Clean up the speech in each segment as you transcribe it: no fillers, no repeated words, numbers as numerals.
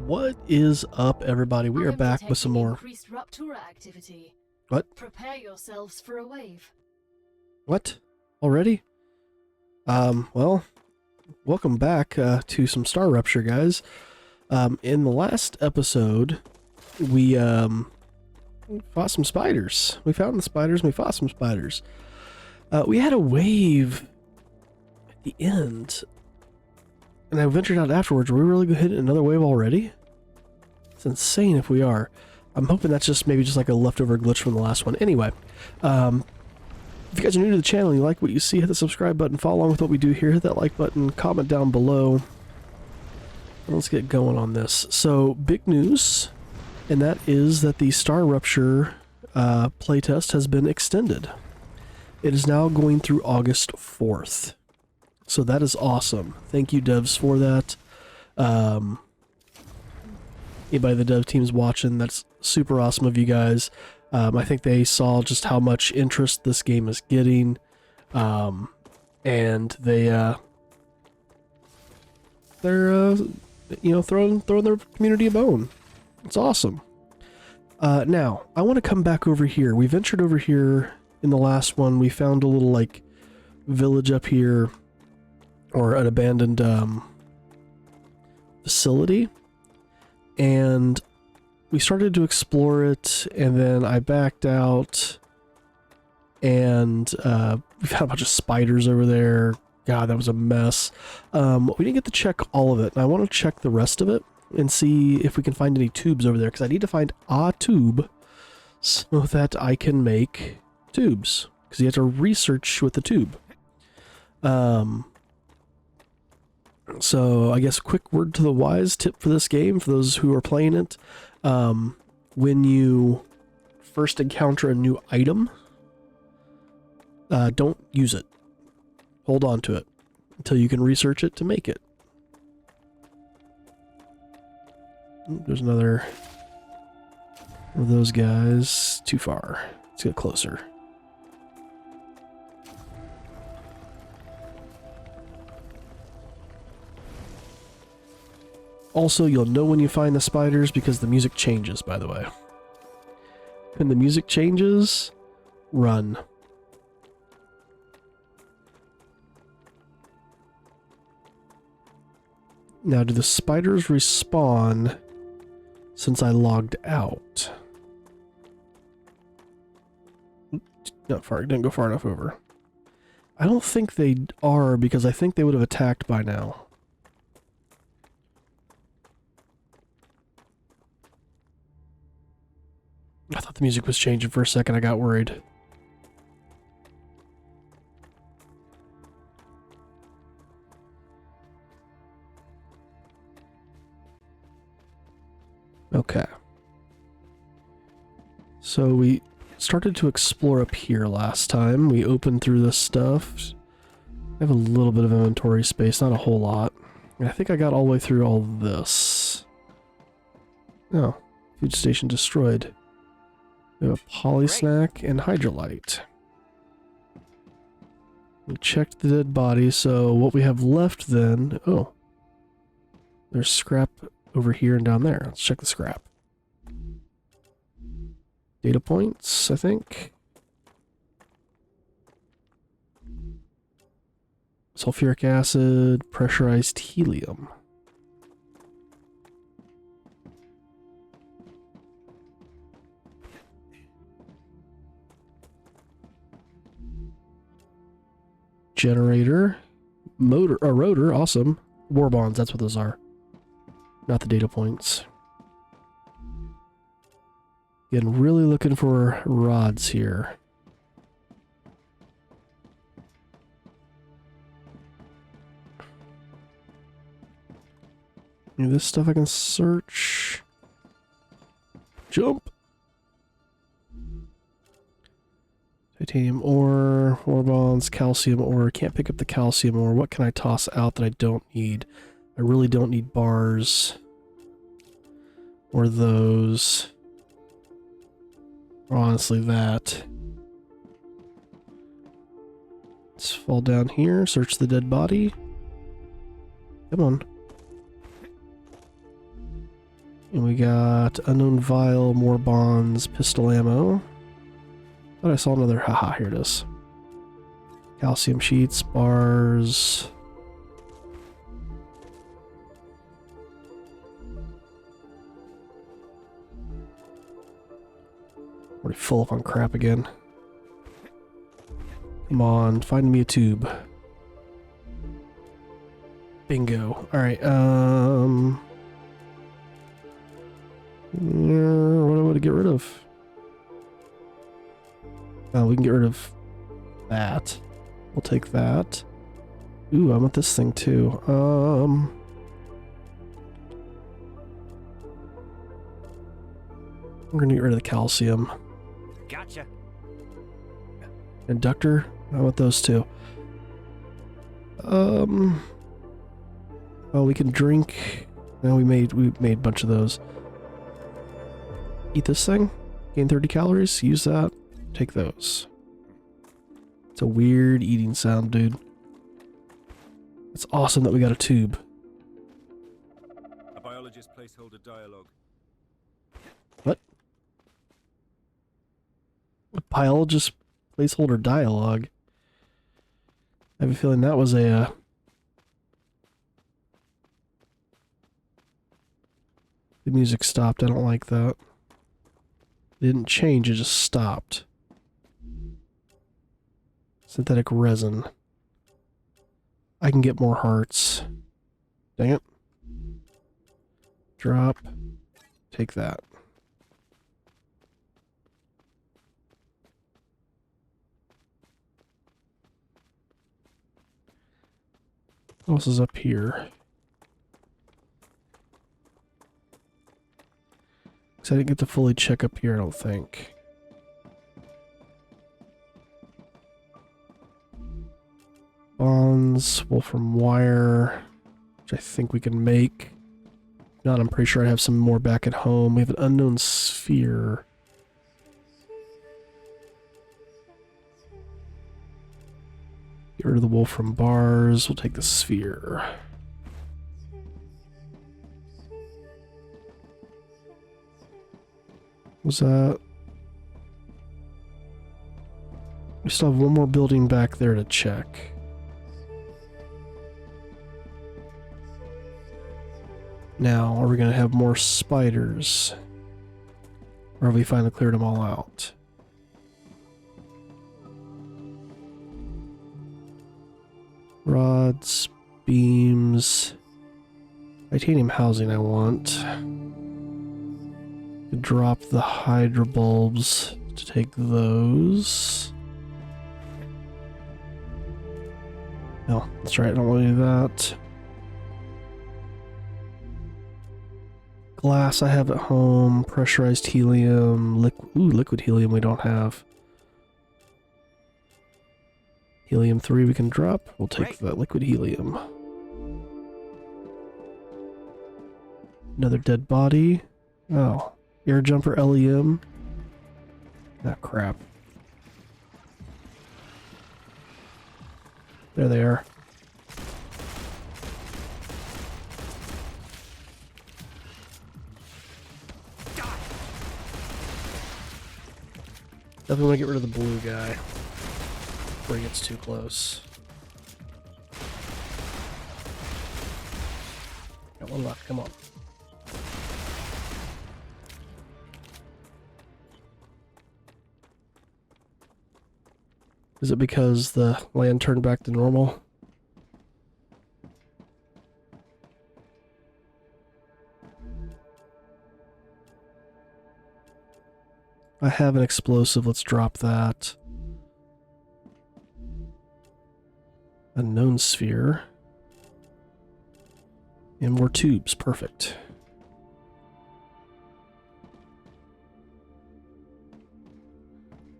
What is up, everybody? We I are am back with some detecting more. increased Ruptura activity. What? Prepare yourselves for a wave. What? Already? Well, welcome back to some StarRupture, guys. In the last episode, we fought some spiders. We found the spiders and we fought some spiders. We had a wave at the end, and I ventured out afterwards. Are we really going to hit another wave already? It's insane if we are. I'm hoping that's just maybe just like a leftover glitch from the last one. Anyway, if you guys are new to the channel and you like what you see, hit the subscribe button, follow along with what we do here, hit that like button, comment down below. Let's get going on this. So, big news, and that is that the StarRupture playtest has been extended. It is now going through August 4th. So that is awesome. Thank you, devs, for that. Anybody the dev team's watching, that's super awesome of you guys. I think they saw just how much interest this game is getting, and they're you know, throwing their community a bone. It's awesome. Now I want to come back over here. We ventured over here in the last one. We found a little like village up here, or an abandoned facility. And we started to explore it, and then I backed out, and we found a bunch of spiders over there. God, that was a mess. We didn't get to check all of it, and I want to check the rest of it and see if we can find any tubes over there, because I need to find a tube so that I can make tubes, because you have to research with the tube. So I guess quick word to the wise tip for this game, for those who are playing it. When you first encounter a new item, don't use it. Hold on to it until you can research it to make it. There's another one of those guys. Too far. Let's get closer. Also, you'll know when you find the spiders because the music changes, by the way. When the music changes, run. Now, do the spiders respawn since I logged out? Not far, didn't go far enough over. I don't think they are, because I think they would have attacked by now. I thought the music was changing for a second. I got worried. Okay. So we started to explore up here last time. We opened through this stuff. I have a little bit of inventory space, not a whole lot. And I think I got all the way through all this. Oh, food station destroyed. We have a poly snack and hydrolyte. We checked the dead body, so what we have left then... Oh. There's scrap over here and down there. Let's check the scrap. Data points, I think. Sulfuric acid, pressurized helium. Generator, motor, a rotor, awesome. War bonds, that's what those are. Not the data points. Again, really looking for rods here. Any of this stuff I can search. Jump! Titanium ore, ore bonds, calcium ore. Can't pick up the calcium ore. What can I toss out that I don't need? I really don't need bars. Or those. Or honestly, that. Let's fall down here, search the dead body. Come on. And we got unknown vial, more bonds, pistol ammo. Thought I saw another. Haha, here it is. Calcium sheets, bars. Already full up on crap again. Come on, find me a tube. Bingo. Alright, what do I want to get rid of? Oh, we can get rid of that. We'll take that. Ooh, I want this thing too. We're gonna get rid of the calcium. Gotcha. Inductor, I want those too. Oh, we can drink. No, we made a bunch of those. Eat this thing. Gain 30 calories. Use that. Take those. It's a weird eating sound, dude. It's awesome that we got a tube. A biologist placeholder dialogue. What? A biologist placeholder dialogue? I have a feeling that was a... The music stopped. I don't like that. It didn't change, it just stopped. Synthetic resin. I can get more hearts. Dang it. Drop. Take that. What else is up here? Because I didn't get to fully check up here, I don't think. Bonds, wolfram wire, which I think we can make. If not, I'm pretty sure I have some more back at home. We have an unknown sphere. Get rid of the wolfram bars. We'll take the sphere. Was that? We still have one more building back there to check. Now, are we going to have more spiders? Or have we finally cleared them all out? Rods, beams, titanium housing I want. Drop the hydro bulbs to take those. No, that's right, I don't want to do that. Glass I have at home, pressurized helium, liquid helium we don't have. Helium-3 we can drop. We'll take the liquid helium. Another dead body. Oh. Air jumper LEM. Ah, crap. There they are. Definitely want to get rid of the blue guy before he gets too close. Got one left, come on. Is it because the land turned back to normal? I have an explosive, let's drop that. Unknown sphere. And more tubes, perfect.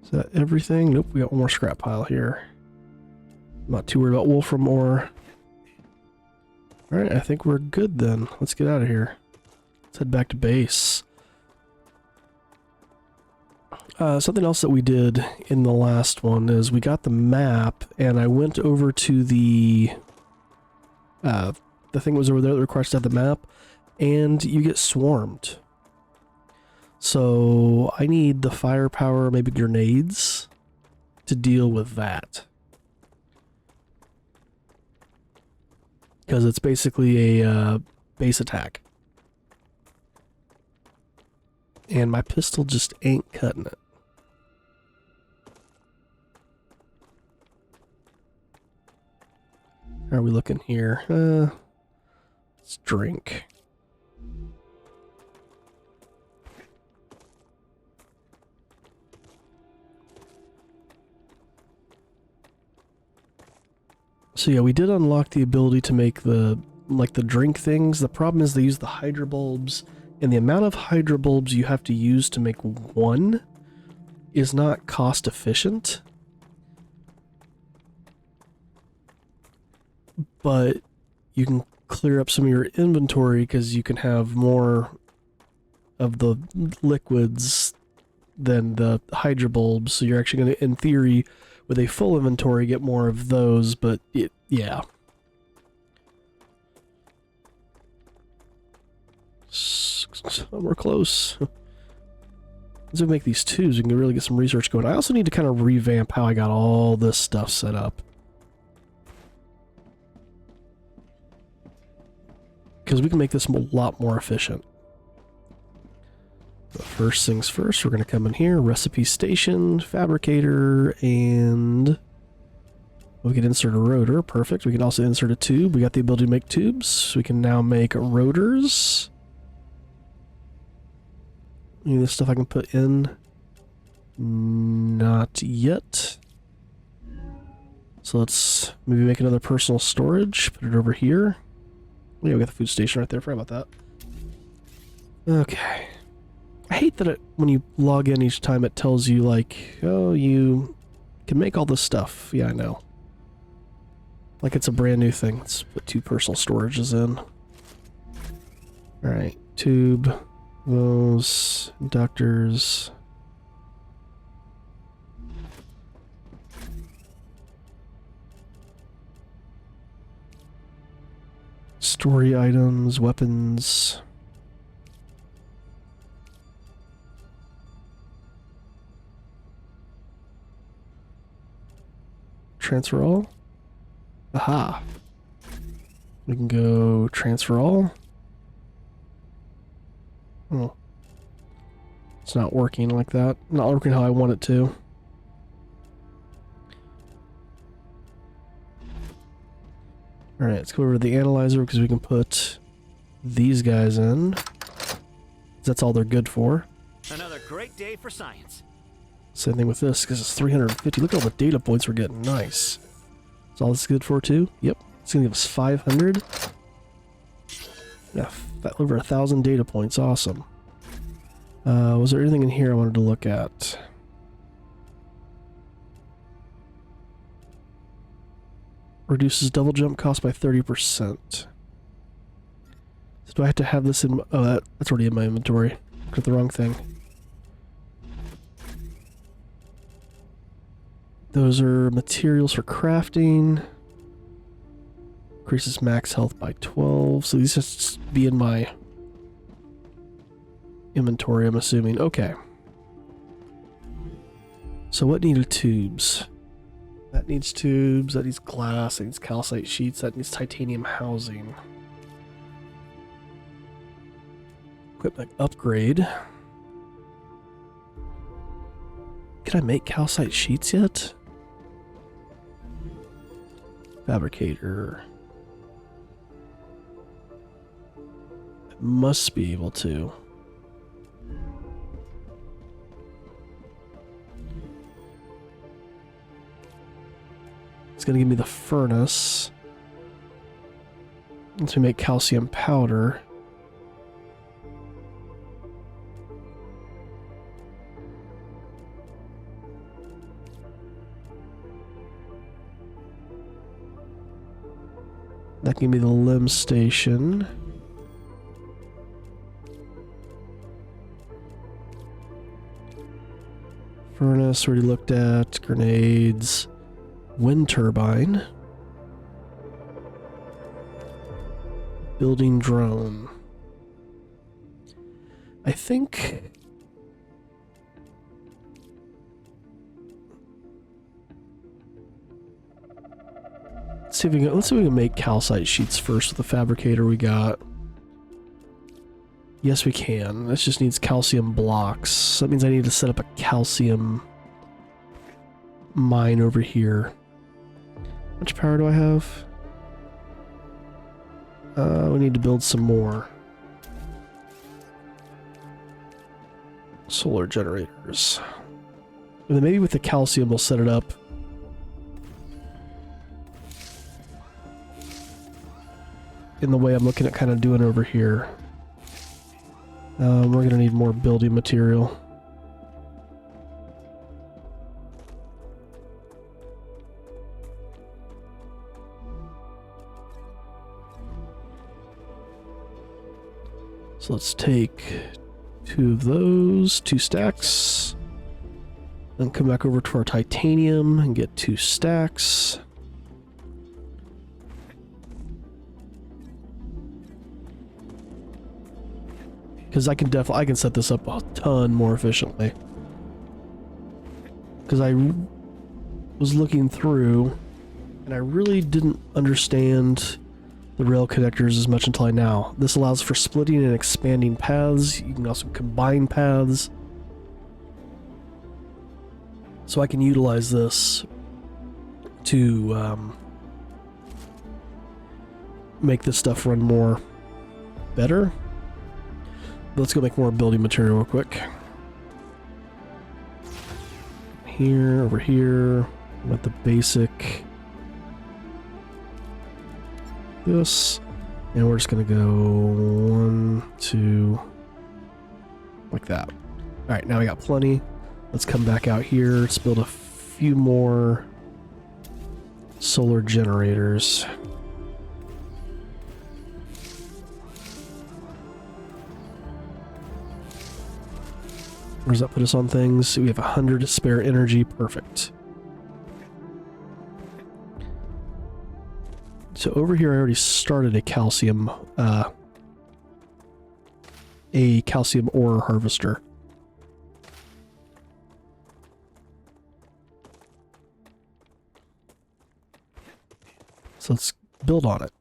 Is that everything? Nope, we got one more scrap pile here. I'm not too worried about wolfram ore. Alright, I think we're good then. Let's get out of here. Let's head back to base. Something else that we did in the last one is we got the map, and I went over to the thing was over there that requires to have the map, and you get swarmed. So I need the firepower, maybe grenades, to deal with that. Because it's basically a base attack. And my pistol just ain't cutting it. How are we looking here? Let's drink. So yeah, we did unlock the ability to make the drink things. The problem is they use the hydro bulbs, and the amount of hydro bulbs you have to use to make one is not cost efficient. But you can clear up some of your inventory because you can have more of the liquids than the hydro bulbs, so you're actually going to, in theory, with a full inventory, get more of those, but yeah. We're close. As we make these tubes, we can really get some research going. I also need to kind of revamp how I got all this stuff set up. Because we can make this a lot more efficient. But first things first, we're going to come in here, recipe station, fabricator, and we can insert a rotor. Perfect. We can also insert a tube. We got the ability to make tubes. So we can now make rotors. Any of this stuff I can put in? Not yet. So let's maybe make another personal storage. Put it over here. Yeah, we got the food station right there. Forgot about that. Okay. I hate that when you log in each time it tells you, like, oh, you can make all this stuff. Yeah, I know. Like it's a brand new thing. Let's put 2 personal storages in. Alright, tube, those, inductors. Story items, weapons. Transfer all? Aha. We can go transfer all. Oh. It's not working like that. Not working how I want it to. Alright, let's go over to the analyzer because we can put these guys in. That's all they're good for. Another great day for science. Same thing with this, because it's 350. Look at all the data points we're getting. Nice. Is all this good for, too? Yep. It's going to give us 500. Yeah, over 1,000 data points. Awesome. Was there anything in here I wanted to look at? Reduces double jump cost by 30%. So do I have to have this in... Oh, that's already in my inventory. Got the wrong thing. Those are materials for crafting. Increases max health by 12. So these just be in my inventory, I'm assuming. Okay. So what needed tubes? That needs tubes, that needs glass, that needs calcite sheets, that needs titanium housing. Equipment upgrade. Can I make calcite sheets yet? Fabricator. I must be able to. It's going to give me the furnace. To make calcium powder. That can give me the limb station. Furnace already looked at. Grenades. Wind turbine. Building drone. I think see if we can make calcite sheets first with the fabricator we got. Yes, we can. This just needs calcium blocks. That means I need to set up a calcium mine over here. How much power do I have? We need to build some more solar generators. And then maybe with the calcium we'll set it up in the way I'm looking at kind of doing over here. We're going to need more building material. So let's take 2 of those, 2 stacks. Then come back over to our titanium and get 2 stacks. Because I can set this up a ton more efficiently. Because I was looking through and I really didn't understand the rail connectors as much until now. This allows for splitting and expanding paths. You can also combine paths. So I can utilize this to make this stuff run more better. Let's go make more building material real quick. Here, over here, with the basic. This, and we're just gonna go 1, 2, like that. All right, now we got plenty. Let's come back out here. Let's build a few more solar generators. Where does that put us on things? We have 100 spare energy. Perfect. So over here I already started a calcium ore harvester. So let's build on it.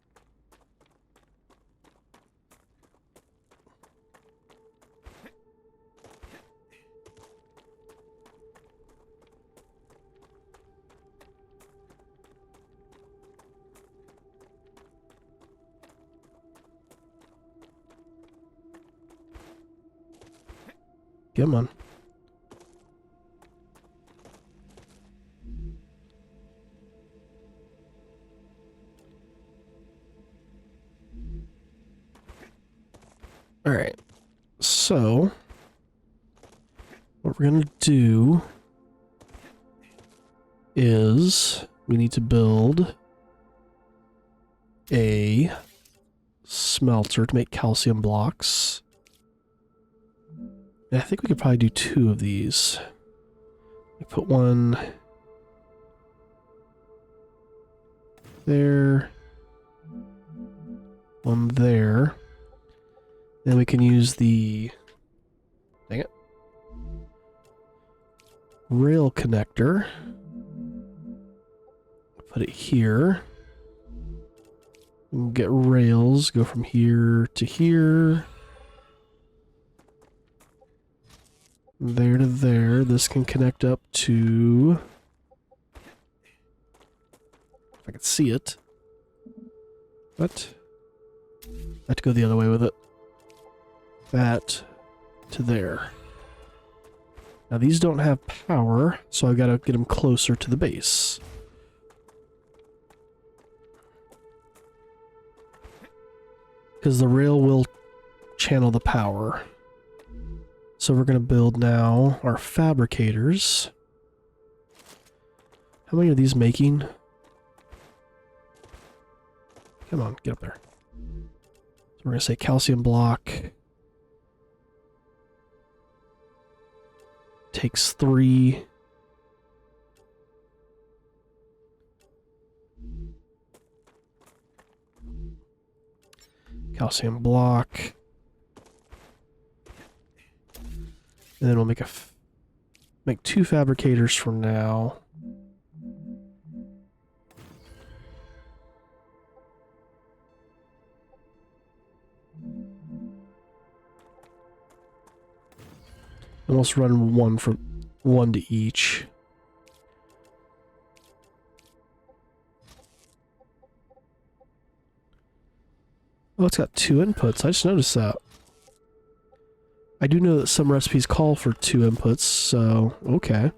Come on. All right. So what we're going to do is we need to build a smelter to make calcium blocks. And I think we could probably do 2 of these. We put one there, one there. Then we can use the, dang it, rail connector. Put it here. We'll get rails, go from here to here. There to there. This can connect up to, if I can see it. What? I have to go the other way with it. That to there. Now these don't have power, so I've got to get them closer to the base. Because the rail will channel the power. So we're going to build now our fabricators. How many are these making? Come on, get up there. So we're going to say calcium block. Takes 3. Calcium block. And then we'll make make 2 fabricators for now. Almost run one to each. Oh, it's got 2 inputs. I just noticed that. I do know that some recipes call for 2 inputs, so okay.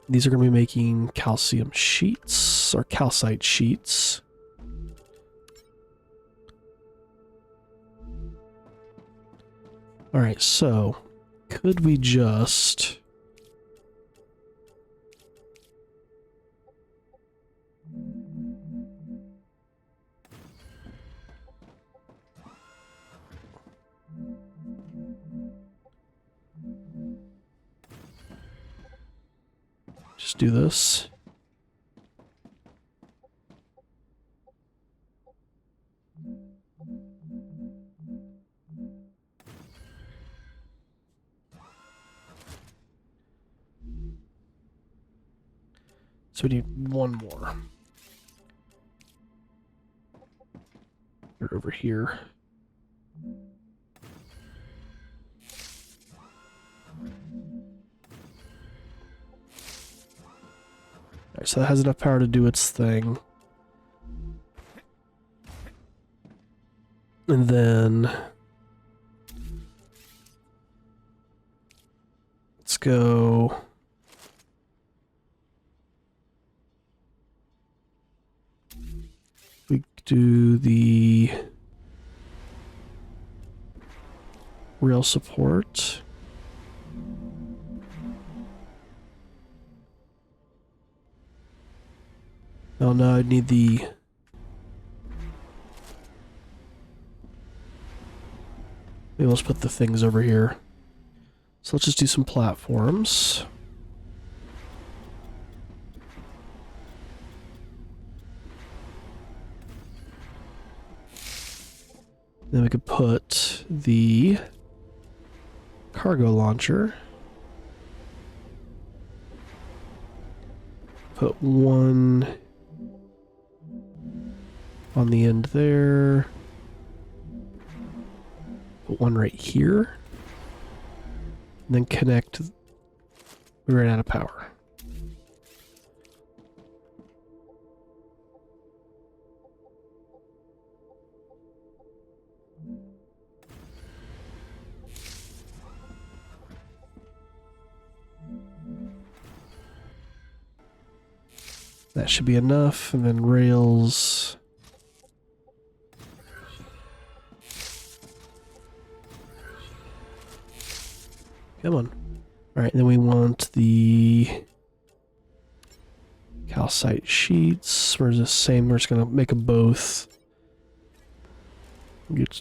These are going to be making calcium sheets, or calcite sheets. Alright, so could we just... just do this? So we need one more. They're over here. Alright, so that has enough power to do its thing. And then... let's go... we do the... rail support. Oh no, I need the... maybe let's put the things over here. So let's just do some platforms. Then we could put the cargo launcher. Put one on the end there. Put one right here. And then connect. We ran out of power. That should be enough, and then rails. Come on. Alright, then we want the calcite sheets. We're just saying we're just gonna make them both. Get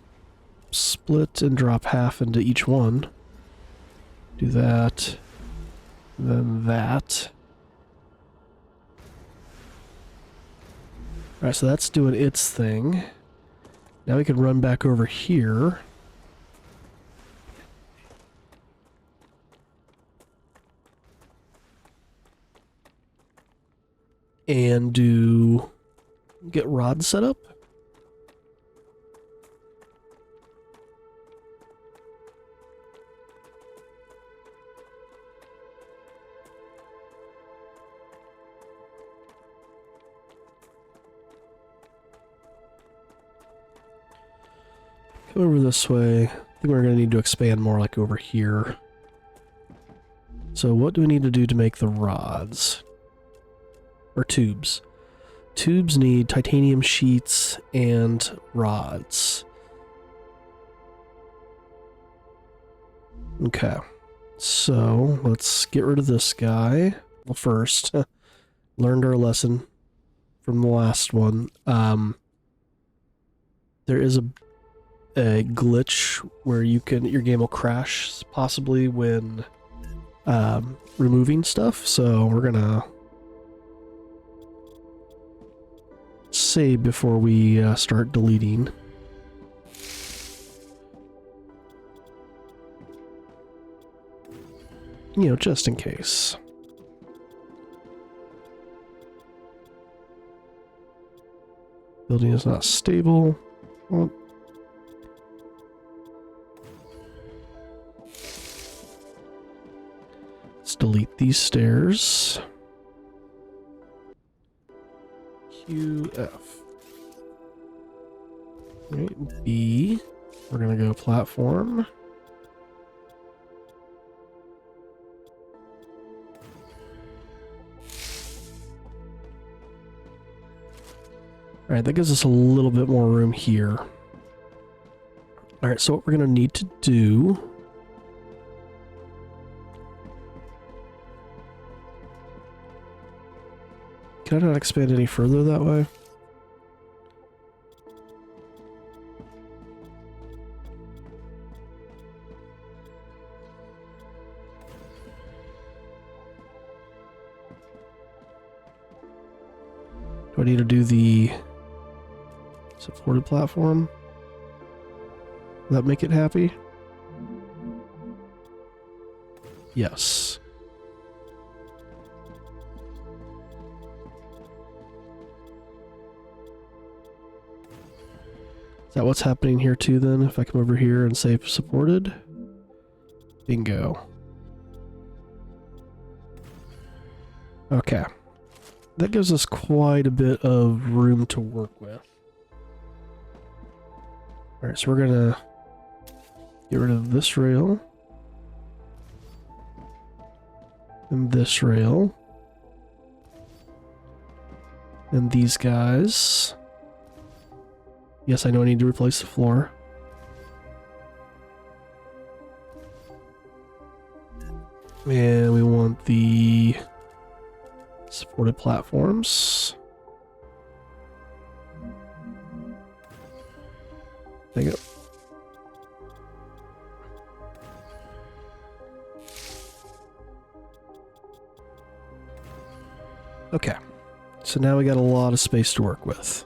split and drop half into each one. Do that. Then that. Alright, so that's doing its thing. Now we can run back over here. And get rod set up. Come over this way. I think we're going to need to expand more like over here. So what do we need to do to make the rods? Or tubes. Tubes need titanium sheets and rods. Okay. So let's get rid of this guy. Well, first, learned our lesson from the last one. There is a glitch where your game will crash, possibly when removing stuff. So we're gonna save before we start deleting. You know, just in case. Building is not stable. Well, let's delete these stairs. QF. Right, B. We're gonna go platform. Alright, that gives us a little bit more room here. Alright, so what we're going to need to do... Can I not expand any further that way? Do I need to do the... supported platform? Will that make it happy? Yes. Is that what's happening here too then? If I come over here and say supported? Bingo. Okay. That gives us quite a bit of room to work with. Alright, so we're gonna get rid of this rail. And this rail. And these guys. Yes, I know I need to replace the floor. And we want the supported platforms. There you go. Okay. So now we got a lot of space to work with.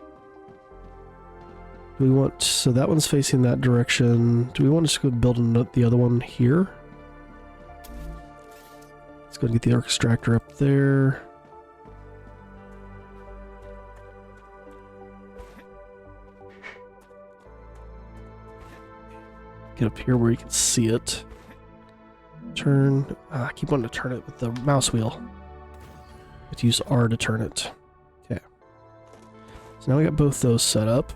Do we want... So that one's facing that direction. Do we want to just go build the other one here? Let's go get the arc extractor up there. Get up here where you can see it. Turn. I keep wanting to turn it with the mouse wheel. Let's use R to turn it. Okay. So now we got both those set up.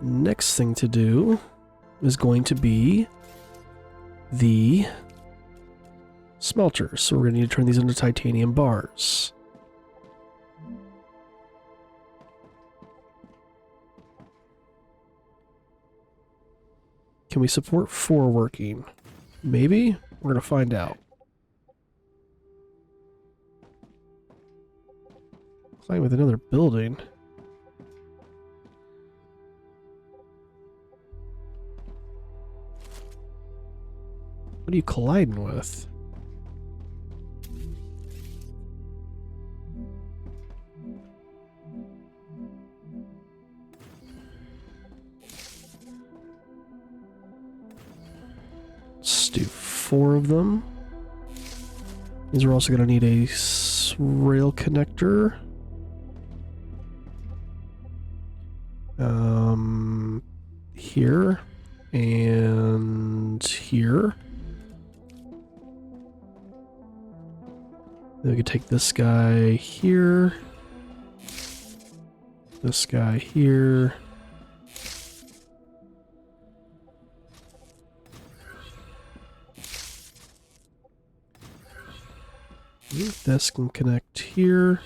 Next thing to do is going to be the smelters. So we're going to need to turn these into titanium bars. Can we support 4 working? Maybe? We're going to find out. Colliding with another building. What are you colliding with? Let's do 4 of them. These are also going to need a rail connector. Here and here. Then we could take this guy here, this guy here. This can connect here,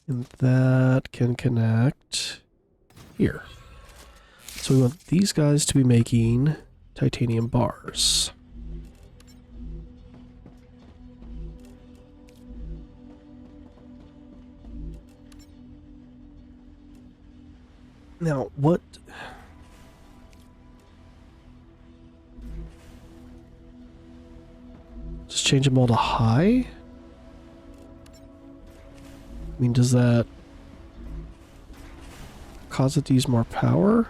and that can connect here. So we want these guys to be making titanium bars. Now, what... Just change them all to high? I mean, does that cause it to use more power?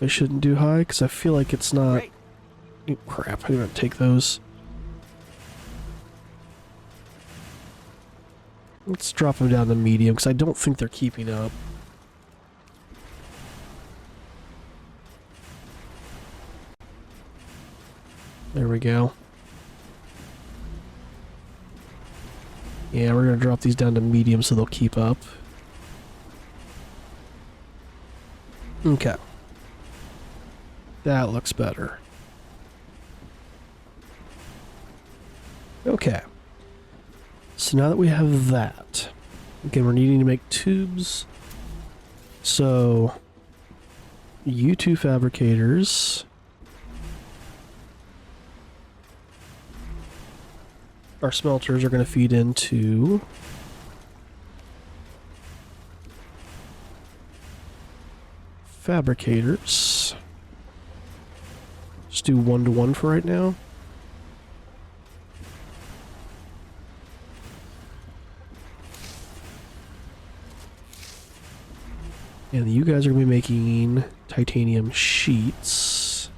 I shouldn't do high, because I feel like it's not... Great. Oh, crap, I'm gonna take those. Let's drop them down to medium, because I don't think they're keeping up. There we go. Yeah, we're gonna drop these down to medium so they'll keep up. Okay. That looks better. Okay. So now that we have that, again, we're needing to make tubes. So, you two fabricators. Our smelters are going to feed into fabricators. Just do 1-to-1 for right now. And you guys are going to be making titanium sheets.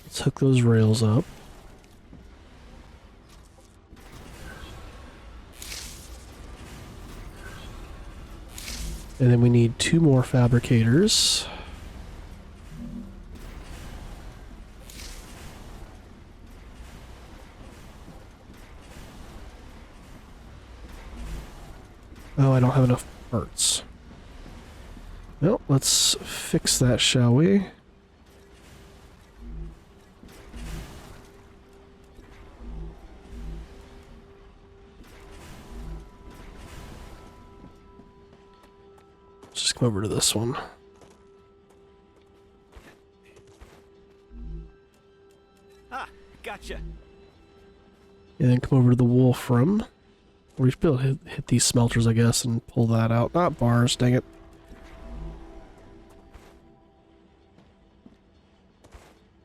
Let's hook those rails up. And then we need 2 more fabricators. Oh, I don't have enough parts. Well, let's fix that, shall we? Let's just come over to this one. Ah, gotcha. And then come over to the wolfram. We should be able to hit these smelters, I guess, and pull that out. Not bars, dang it.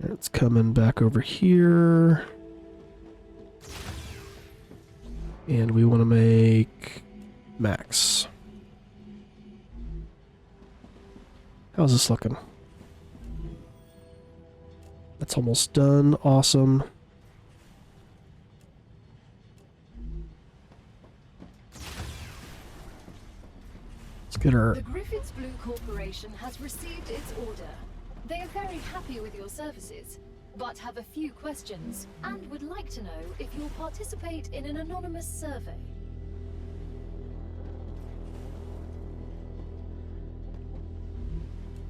It's coming back over here. And we want to make max. How's this looking? That's almost done. Awesome. Let's get our... The Griffiths Blue Corporation has received its order. They are very happy with your services, but have a few questions, and would like to know if you'll participate in an anonymous survey.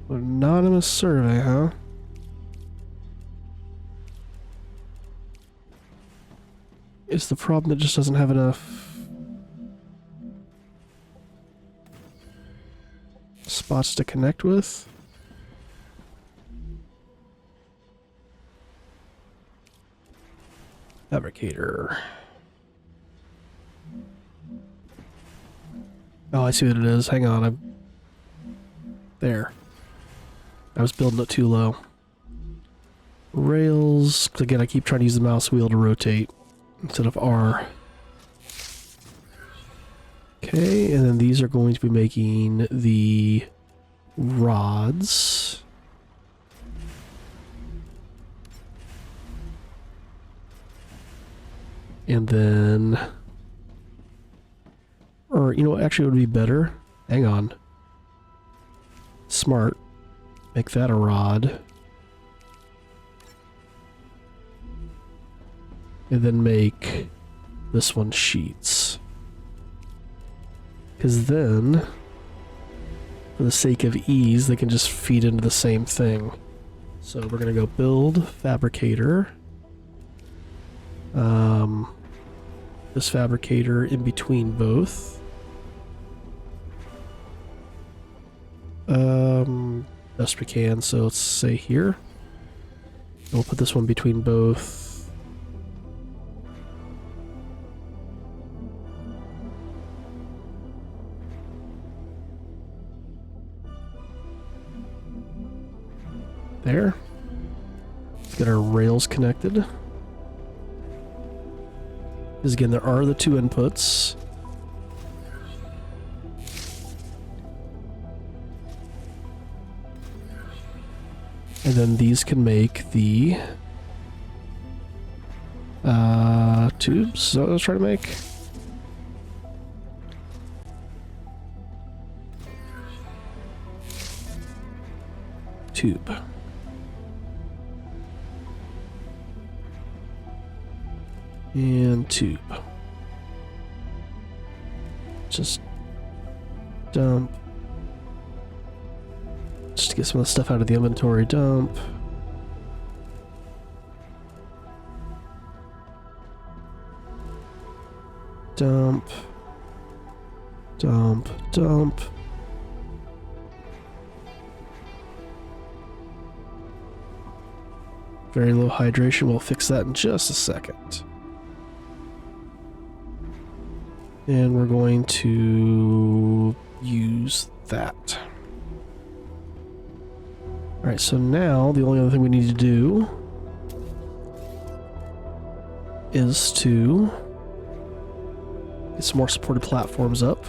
Anonymous survey, huh? Is the problem that just doesn't have enough spots to connect with? Fabricator. Oh, I see what it is. Hang on, I'm there. I was building it too low. Rails. Again, I keep trying to use the mouse wheel to rotate instead of R. Okay, and then these are going to be making the rods. And then... Or, you know, actually it would be better. Hang on. Smart. Make that a rod. And then make this one sheets. Because then, for the sake of ease, they can just feed into the same thing. So we're going to go build fabricator. This fabricator in between both. Best we can, so let's say here. And we'll put this one between both. There. Let's get our rails connected. Because again, there are the 2 inputs. And then these can make the tubes. So what I was trying to make. Tube. And tube. Just dump. Just to get some of the stuff out of the inventory. Dump. Dump. Dump. Dump. Very low hydration. We'll fix that in just a second. And we're going to use that. Alright, so now the only other thing we need to do is to get some more supported platforms up.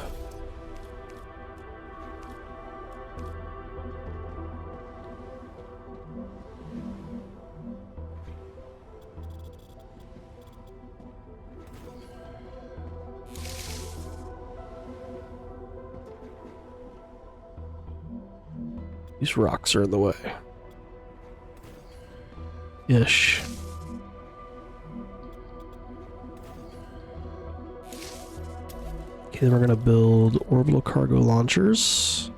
These rocks are in the way. Ish. Okay, then we're gonna build orbital cargo launchers.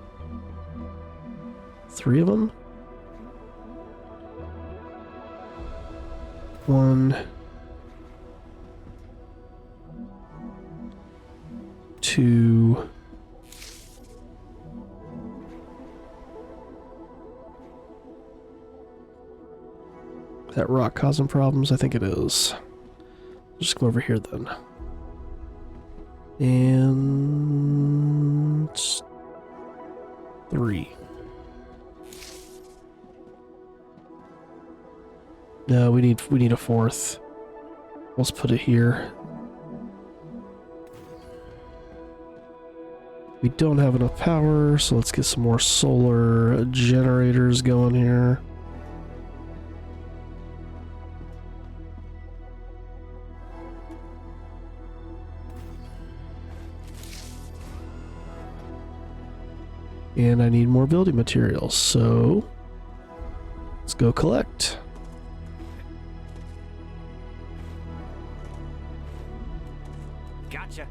3 of them. 1, 2. Is that rock causing problems? I think it is. Just come over here then. And 3. No, we need a 4th. Let's put it here. We don't have enough power, so let's get some more solar generators going here. And I need more building materials, so let's go collect. Gotcha.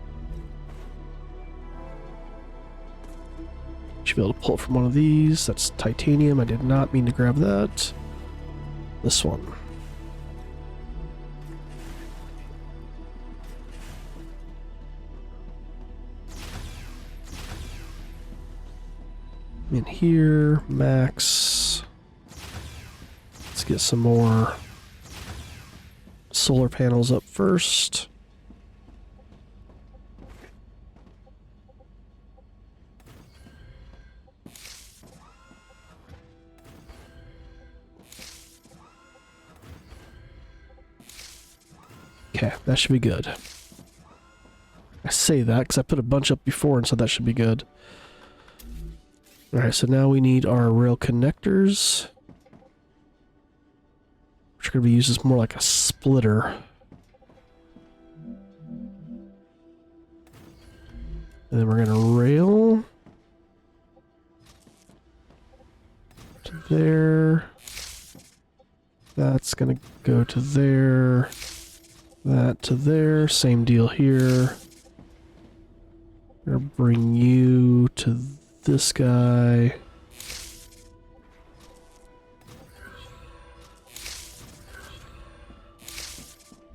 Should be able to pull it from one of these. That's titanium. I did not mean to grab that. This one. In here, max. Let's get some more solar panels up first. Okay, that should be good. I say that because I put a bunch up before and so that should be good. Alright, so now we need our rail connectors, which are going to be used as more like a splitter. And then we're going to rail to there. That's going to go to there. That to there. Same deal here. We're going to bring you to this guy.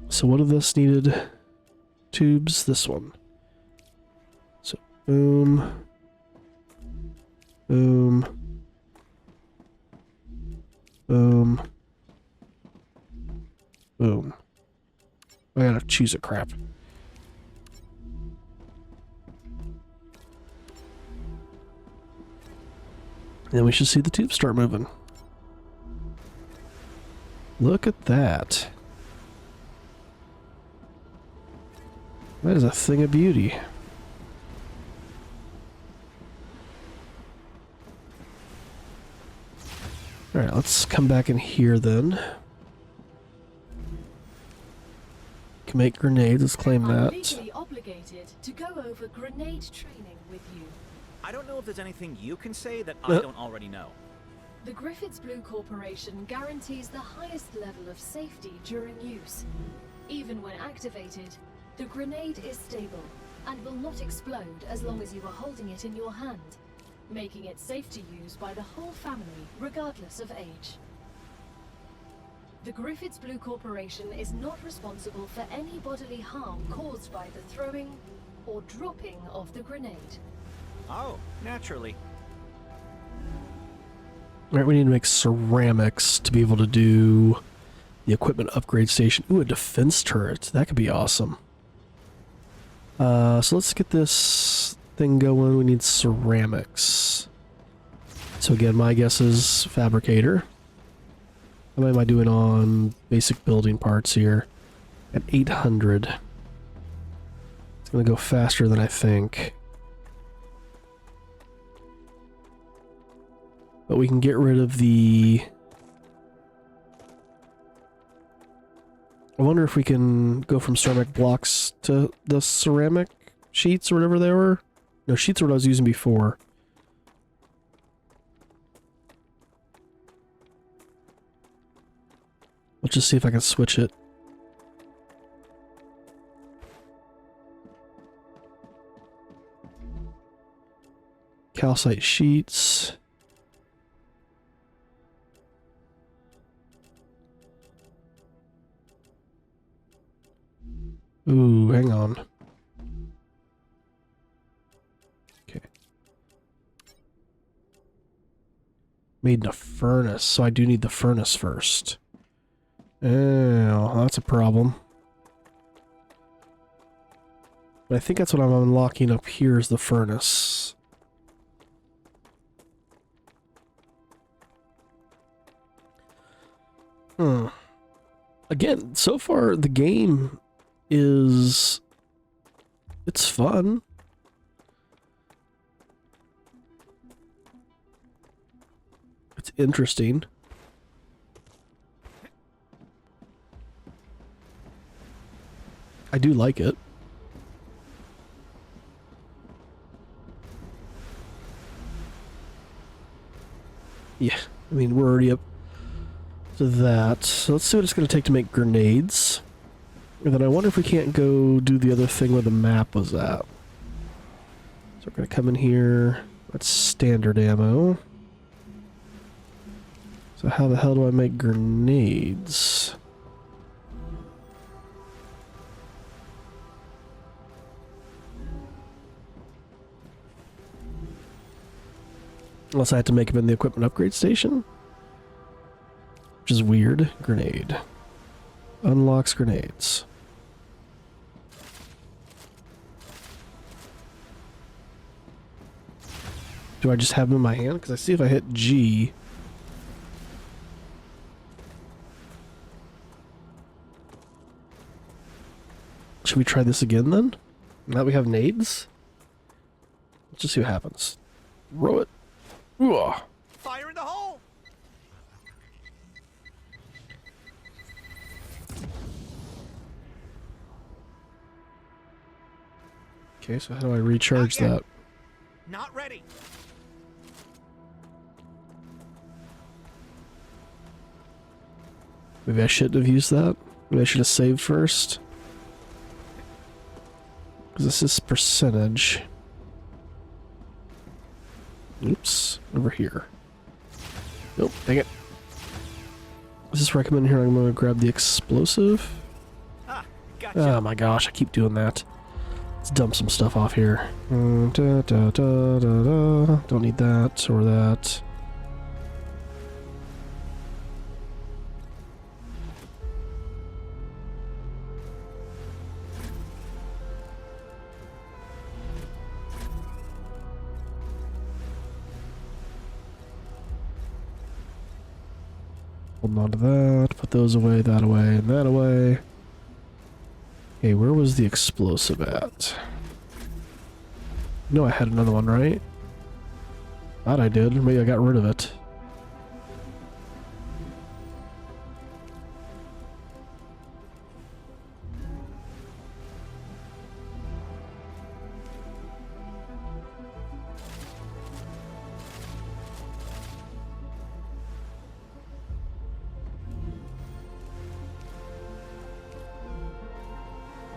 So what of this needed tubes? This one. So boom. Boom. Boom. Boom. I gotta choose a crap. Then we should see the tubes start moving. Look at that. That is a thing of beauty. Alright, let's come back in here then. Can make grenades, let's claim I'm that. legally obligated to go over grenade training with you. I don't know if there's anything you can say that I don't already know. The Griffiths Blue Corporation guarantees the highest level of safety during use. Even when activated, the grenade is stable and will not explode as long as you are holding it in your hand, making it safe to use by the whole family, regardless of age. The Griffiths Blue Corporation is not responsible for any bodily harm caused by the throwing or dropping of the grenade. Oh, naturally. Alright, we need to make ceramics to be able to do the equipment upgrade station. Ooh, a defense turret. That could be awesome. So let's get this thing going. We need ceramics. So again, my guess is fabricator. How many am I doing on basic building parts here? At 800. It's going to go faster than I think. But we can get rid of the... I wonder if we can go from ceramic blocks to the ceramic sheets or whatever they were. No, sheets are what I was using before. Let's just see if I can switch it. Calcite sheets. Ooh, hang on. Okay. Made in a furnace, so I do need the furnace first. Oh, that's a problem. But I think that's what I'm unlocking up here is the furnace. Again, so far the game is... it's fun. It's interesting. I do like it. Yeah, I mean, we're already up to that. So let's see what it's going to take to make grenades. And then I wonder if we can't go do the other thing where the map was at. So we're going to come in here. That's standard ammo. So how the hell do I make grenades? Unless I had to make them in the equipment upgrade station. Which is weird. Grenade. Unlocks grenades. Do I just have them in my hand? Because I see if I hit G... Should we try this again then? Now we have nades? Let's just see what happens. Row it. Ooh. Fire in the hole! Okay, so how do I recharge that? Not ready. Maybe I shouldn't have used that. Maybe I should have saved first. Because this is percentage. Oops, over here. Nope, dang it. Is this recommended here? I'm going to grab the explosive. Ah, gotcha. Oh my gosh, I keep doing that. Let's dump some stuff off here. Don't need that or that. Holding on to that, put those away, that away, and that away. Okay, where was the explosive at? No, I had another one, right? Thought I did. Maybe I got rid of it.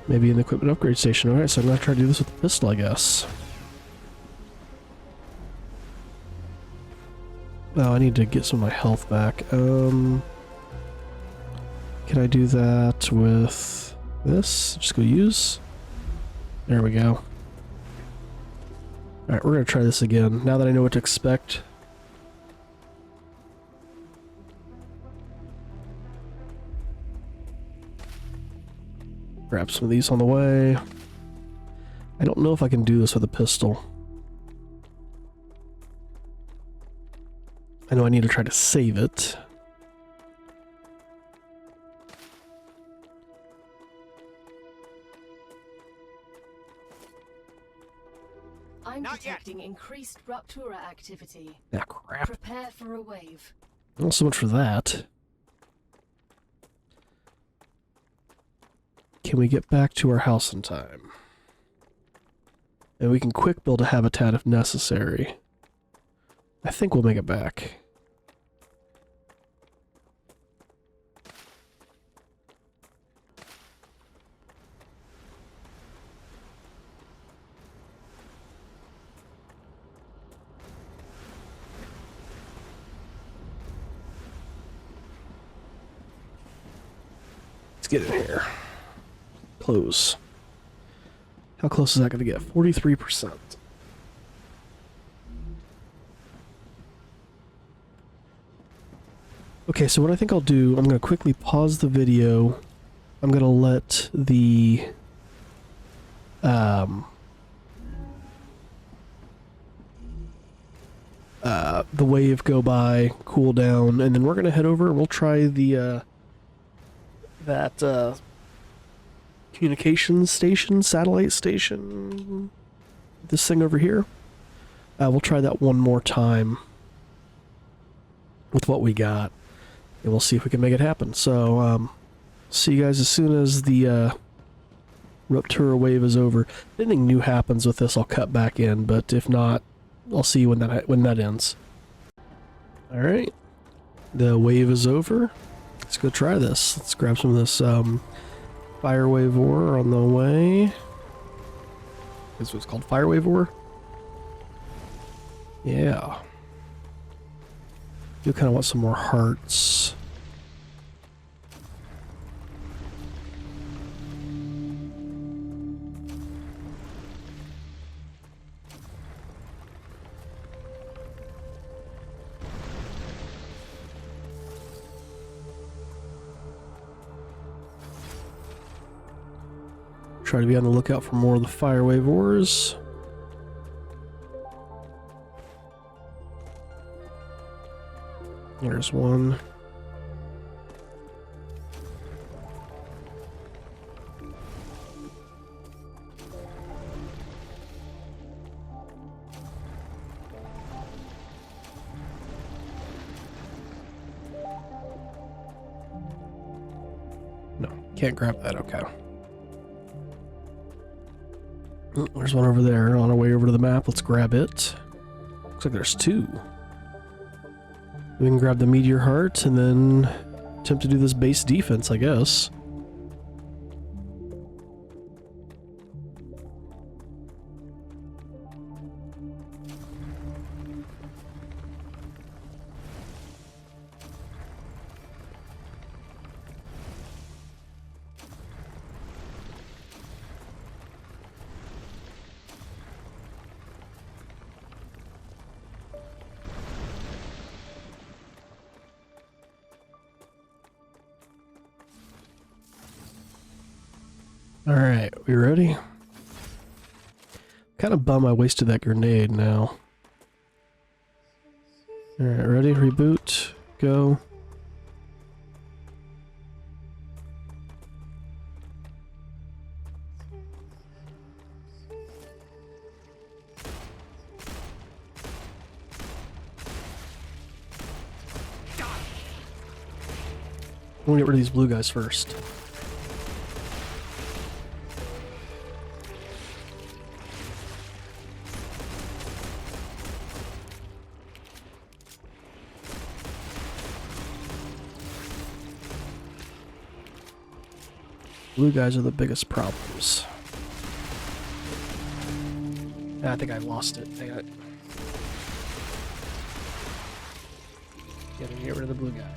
Maybe in the equipment upgrade station. Alright, so I'm gonna try to do this with the pistol, I guess. Oh, I need to get some of my health back. Can I do that with this? Just go use. There we go. Alright, we're gonna try this again. Now that I know what to expect. Grab some of these on the way. I don't know if I can do this with a pistol. I know I need to try to save it. I'm Not yet. detecting increased Ruptura activity. Ah, crap. Prepare for a wave. Not so much for that. Can we get back to our house in time? And we can quick build a habitat if necessary. I think we'll make it back. Let's get in here. Close. How close is that going to get? 43%. Okay, so what I think I'll do, I'm going to quickly pause the video. I'm going to let the wave go by, cool down, and then we're going to head over and we'll try the that communications station, satellite station, this thing over here. We'll try that one more time with what we got, and we'll see if we can make it happen. So, see you guys as soon as the Ruptura wave is over. If anything new happens with this, I'll cut back in, but if not, I'll see you when that ends. Alright, the wave is over. Let's go try this. Let's grab some of this fire wave ore on the way. This was called fire wave ore? Yeah. Do kind of want some more hearts. Try to be on the lookout for more of the fire wave ores. There's one. No, can't grab that, okay. Oh, there's one over there on our way over to the map. Let's grab it. Looks like there's two. We can grab the meteor heart and then attempt to do this base defense, I guess. Alright, we ready? Kind of bum I wasted that grenade now. Alright, ready? Reboot. Go. I'm gonna get rid of these blue guys first. Blue guys are the biggest problems. I think I lost it. Hang on. Get rid of the blue guy.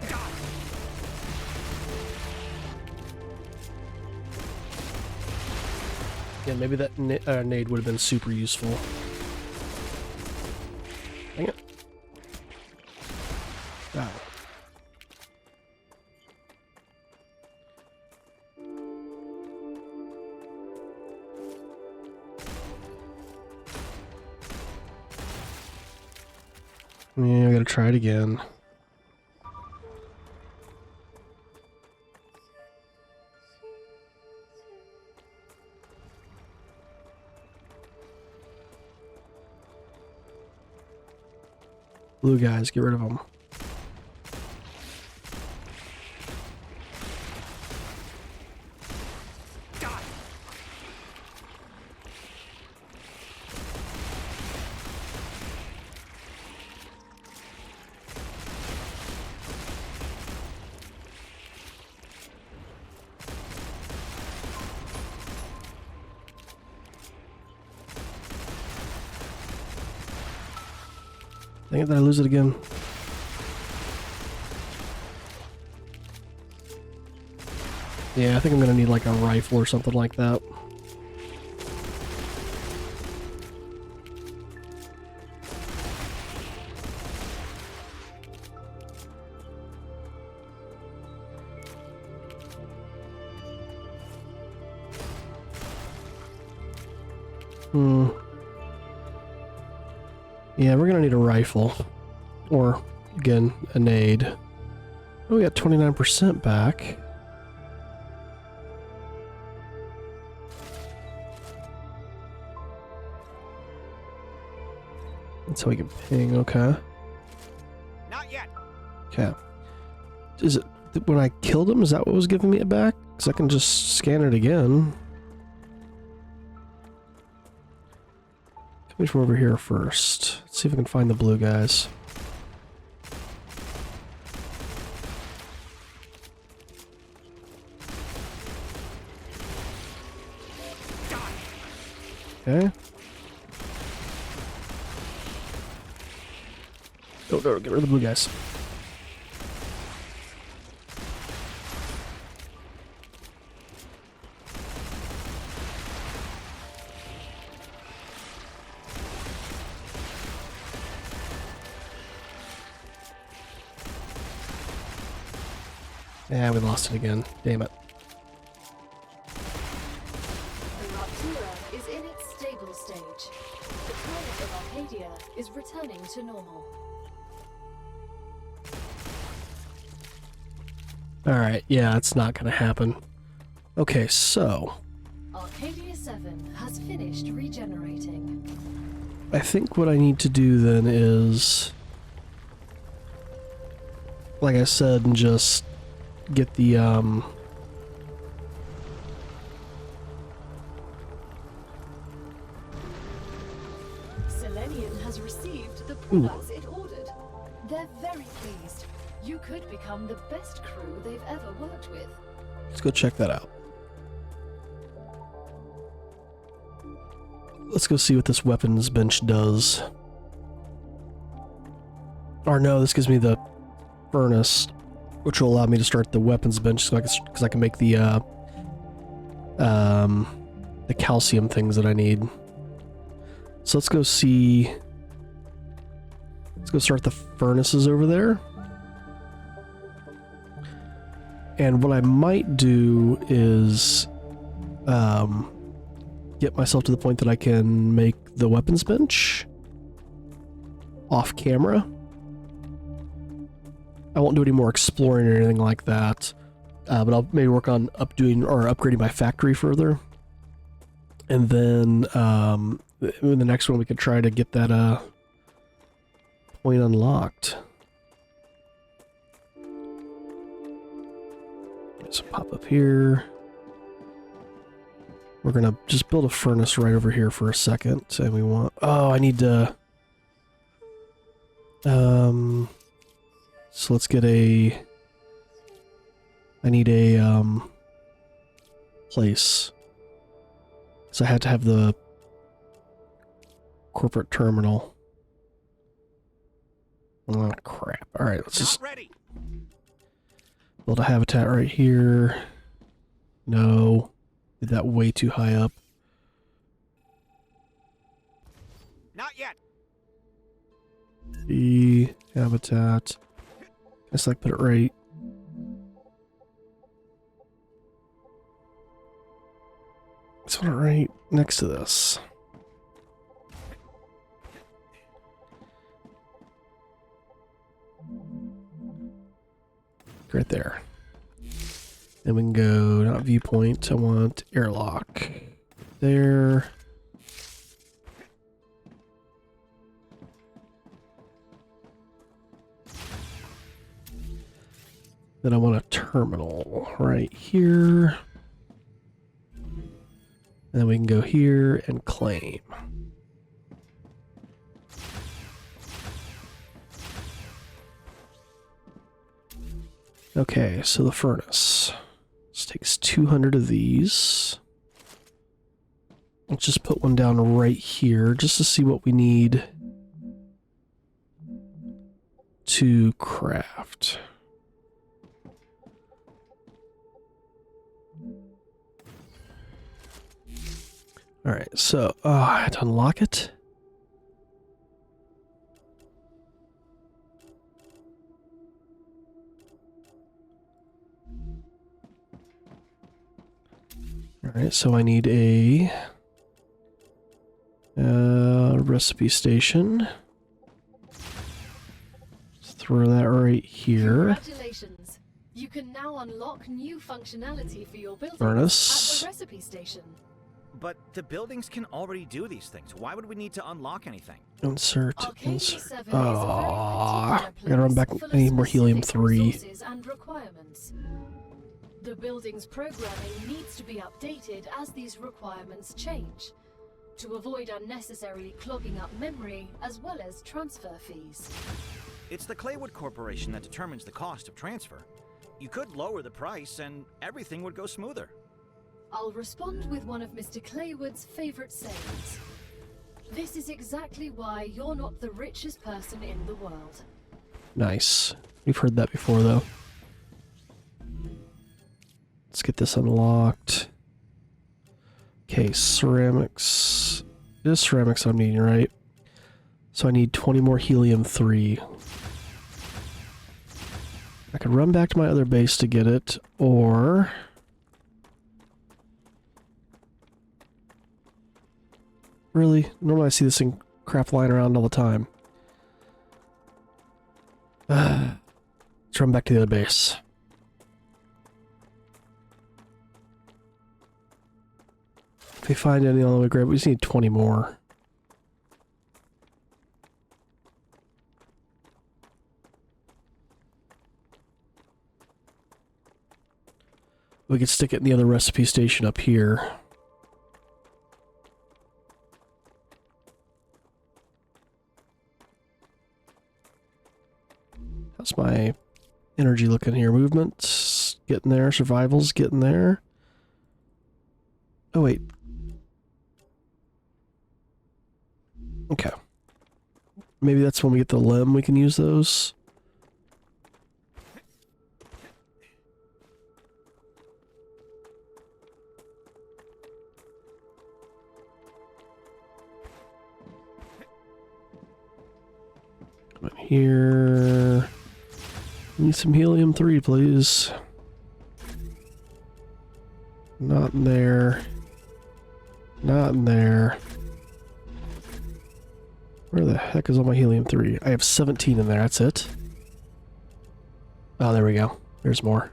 Yeah, maybe that nade would have been super useful. Dang it. Got it. Yeah, I gotta try it again. Blue guys, get rid of them. Dang it, did I lose it again? Yeah, I think I'm gonna need like a rifle or something like that. Yeah, we're gonna need a rifle. Or, again, a nade. Oh, we got 29% back. That's how we can ping, okay. Not yet. Okay. Is it, when I killed him, is that what was giving me it back? Because I can just scan it again. Coming from over here first. Let's see if I can find the blue guys. Okay. Oh, no, get rid of the blue guys. Yeah, we lost it again. Damn it. The Raptura is in its stable stage. The planet of Arcadia is returning to normal. Alright, yeah, it's not gonna happen. Okay, so... Arcadia 7 has finished regenerating. I think what I need to do then is... like I said, and just get the, Selenium has received the products it ordered. They're very pleased. You could become the best crew they've ever worked with. Let's go check that out. Let's go see what this weapons bench does. Or no, this gives me the furnace, which will allow me to start the weapons bench, so because I can make the calcium things that I need. So let's go see. Let's go start the furnaces over there. And what I might do is get myself to the point that I can make the weapons bench off camera. I won't do any more exploring or anything like that, but I'll maybe work on upgrading my factory further. And then in the next one we could try to get that point unlocked. So pop up here. We're gonna just build a furnace right over here for a second, and we want... oh, I need to... so let's get a... I need a, place. So I had to have the corporate terminal. Oh, crap. Alright, let's just ready. build a habitat right here. No. Did that way too high up. Not yet. The habitat. Just like put it right. Let's put it right next to this. Right there. Then we can go, not viewpoint, I want airlock. There. Then I want a terminal right here. And then we can go here and claim. Okay, so the furnace. This takes 200 of these. Let's just put one down right here just to see what we need to craft. Alright, so I had to unlock it. Alright, so I need a recipe station. Let's throw that right here. Congratulations. You can now unlock new functionality for your buildings Furnace. at the recipe station. But the buildings can already do these things. Why would we need to unlock anything? Insert. Arcadia 7 is a very I particular gotta run back. place full I need of more helium specific 3. resources and requirements. The building's programming needs to be updated as these requirements change, to avoid unnecessarily clogging up memory as well as transfer fees. It's the Claywood Corporation that determines the cost of transfer. You could lower the price and everything would go smoother. I'll respond with one of Mr. Claywood's favorite sayings. This is exactly why you're not the richest person in the world. Nice. We've heard that before, though. Let's get this unlocked. Okay, ceramics. It is ceramics I'm needing, right? So I need 20 more helium 3. I could run back to my other base to get it, or... Really? Normally I see this thing crap lying around all the time. Let's run back to the other base. If we find any on the way, great. We just need 20 more. We could stick it in the other recipe station up here. How's my energy looking here? Movement, getting there. Survival's getting there. Oh, wait. Okay. Maybe that's when we get the limb, we can use those. Come in here. Need some helium 3, please. Not in there. Not in there. Where the heck is all my helium 3? I have 17 in there, that's it. Oh, there we go. There's more.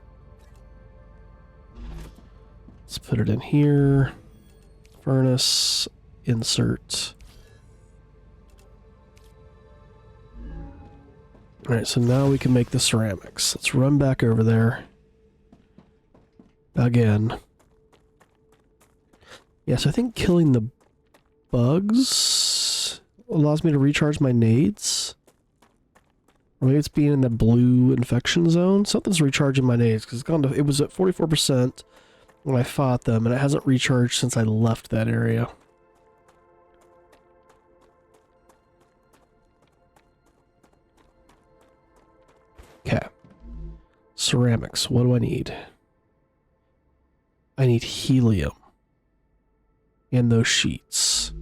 Let's put it in here. Furnace. Insert. Alright, so now we can make the ceramics. Let's run back over there. Again. Yes, I think killing the bugs allows me to recharge my nades. Or maybe it's being in the blue infection zone. Something's recharging my nades because it's gone to, it was at 44%. when I fought them, and it hasn't recharged since I left that area. Okay. Ceramics, what do I need? I need helium. And those sheets.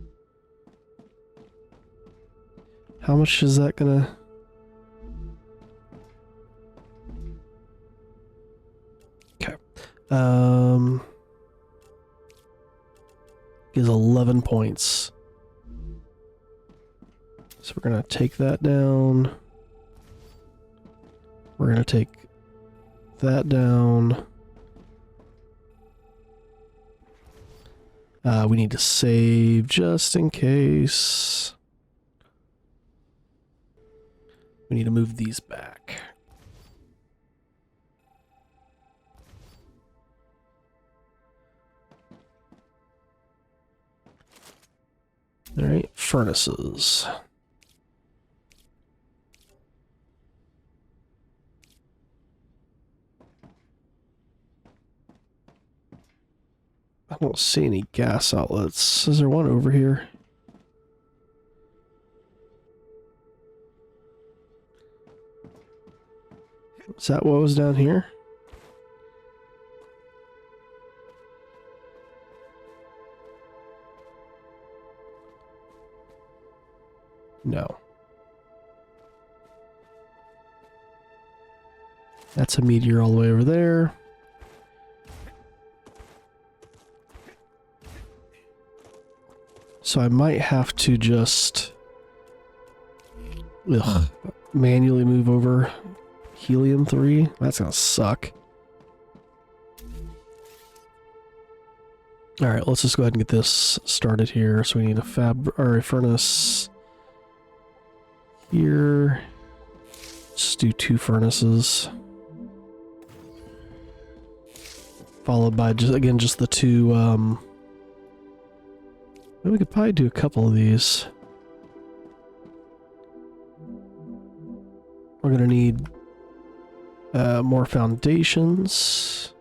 How much is that gonna... Okay. Is 11 points. So we're gonna take that down. We're gonna take that down. We need to save just in case. We need to move these back. All right, furnaces. I don't see any gas outlets. Is there one over here? Is that what was down here? No. That's a meteor all the way over there. So I might have to just manually move over helium 3. That's gonna suck. Alright, let's just go ahead and get this started here. So we need a furnace here. Just do 2 furnaces. Followed by just the 2 we could probably do a couple of these. We're gonna need more foundations.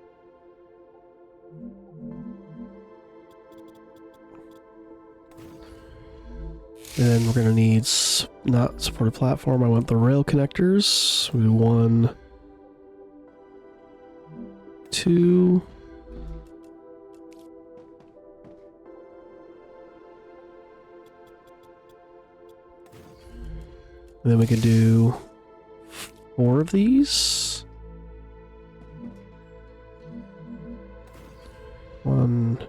And then we're gonna need not supported platform. I want the rail connectors. We do 1, 2. And then we can do 4 of these. 1,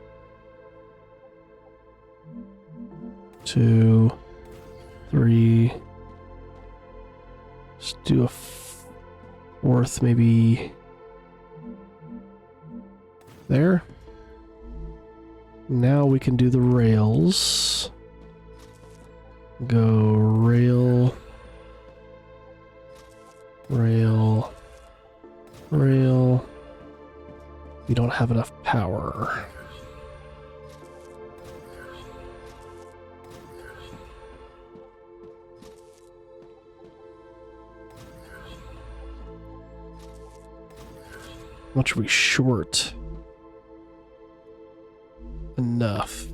2, 3. Let's do a 4th, maybe there. Now we can do the rails. Go rail. Rail. Rail. We don't have enough power. How much are we short? Enough.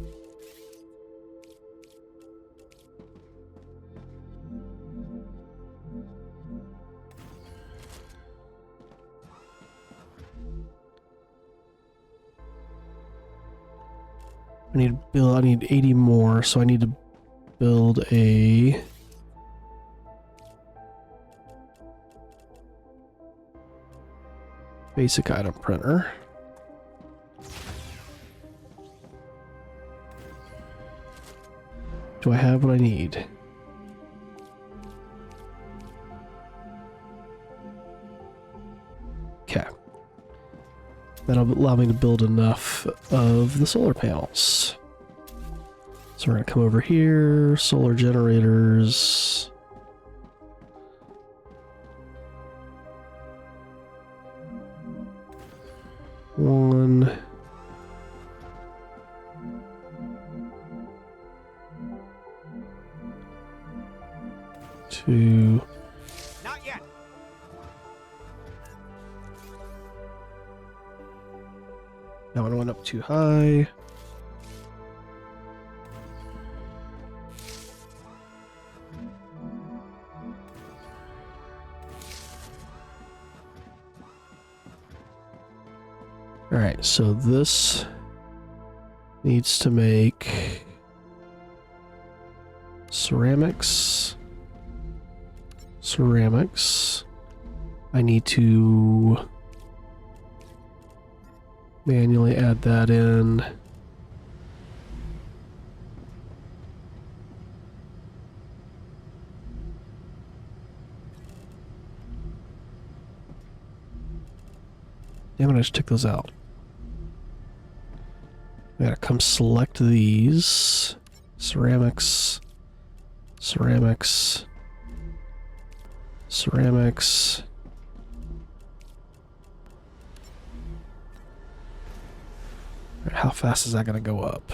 I need 80 more, so I need to build a basic item printer. Do I have what I need? Okay. That'll allow me to build enough of the solar panels. So we're going to come over here, solar generators. One. Two. Not yet. That one went up too high. Alright, so this needs to make ceramics. Ceramics. I need to manually add that in. Damn it, I just took those out. I gotta come select these. Ceramics. Ceramics. Ceramics. Alright, how fast is that gonna go up?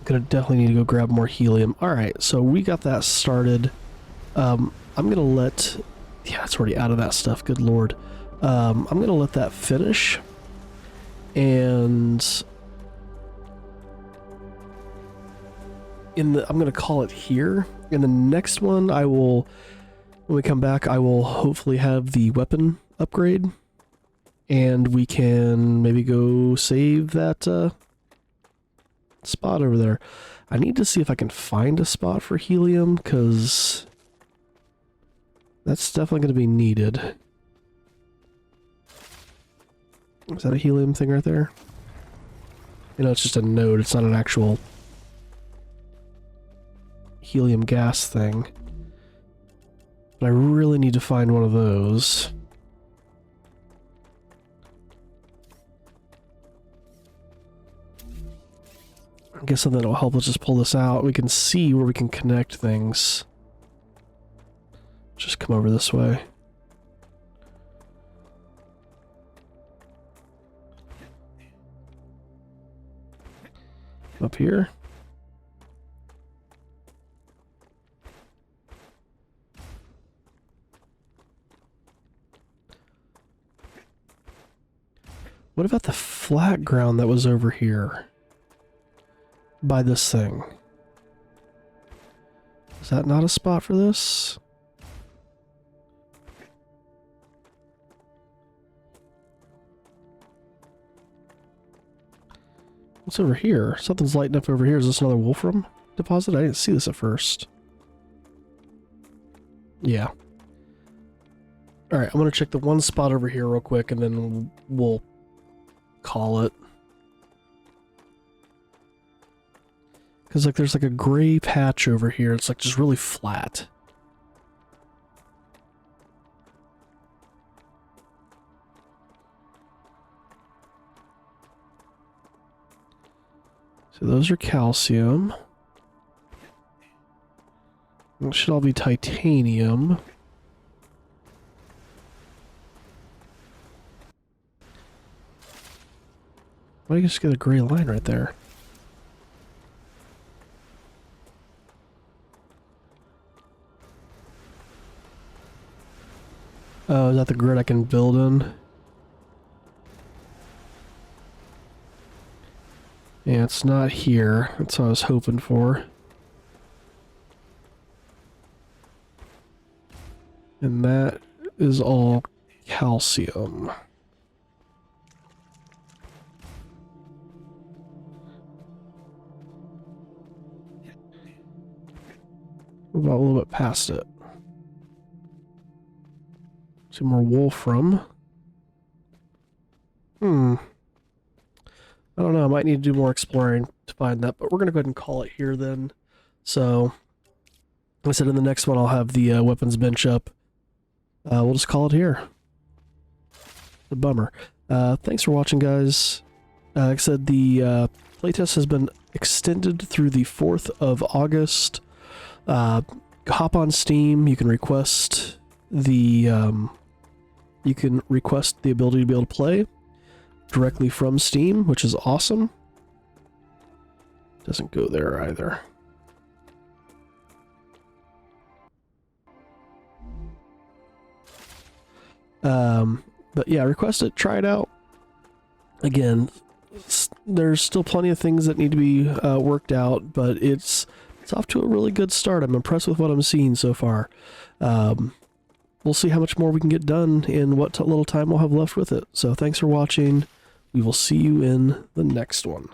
Gonna definitely need to go grab more helium. Alright, so we got that started. I'm gonna let... Yeah, it's already out of that stuff, good lord. I'm gonna let that finish. And... I'm gonna call it here. In the next one, I will... When we come back, I will hopefully have the weapon upgrade. And we can maybe go save that spot over there. I need to see if I can find a spot for helium, because that's definitely going to be needed. Is that a helium thing right there? You know, it's just a node. It's not an actual helium gas thing. But I really need to find one of those. I guess something that will help us just pull this out. We can see where we can connect things. Just come over this way. Up here. What about the flat ground that was over here? By this thing. Is that not a spot for this? What's over here? Something's lighting up over here. Is this another wolfram deposit? I didn't see this at first. Yeah. Alright, I'm gonna check the one spot over here real quick and then we'll call it. Because like there's like a gray patch over here. It's like just really flat. So those are calcium. It should all be titanium. Why do you just get a gray line right there? Oh, is that the grid I can build in? Yeah, it's not here. That's what I was hoping for. And that is all calcium. What about a little bit past it? Some more wolfram. I don't know, I might need to do more exploring to find that, but we're going to go ahead and call it here then. So, like I said, in the next one I'll have the weapons bench up. We'll just call it here. A bummer. Thanks for watching, guys. Like I said, the playtest has been extended through the 4th of August. Hop on Steam, you can request the ability to be able to play directly from Steam, which is awesome. Doesn't go there either. But yeah, request it, try it out. Again, there's still plenty of things that need to be worked out, but it's off to a really good start. I'm impressed with what I'm seeing so far. We'll see how much more we can get done in what little time we'll have left with it. So thanks for watching. We will see you in the next one.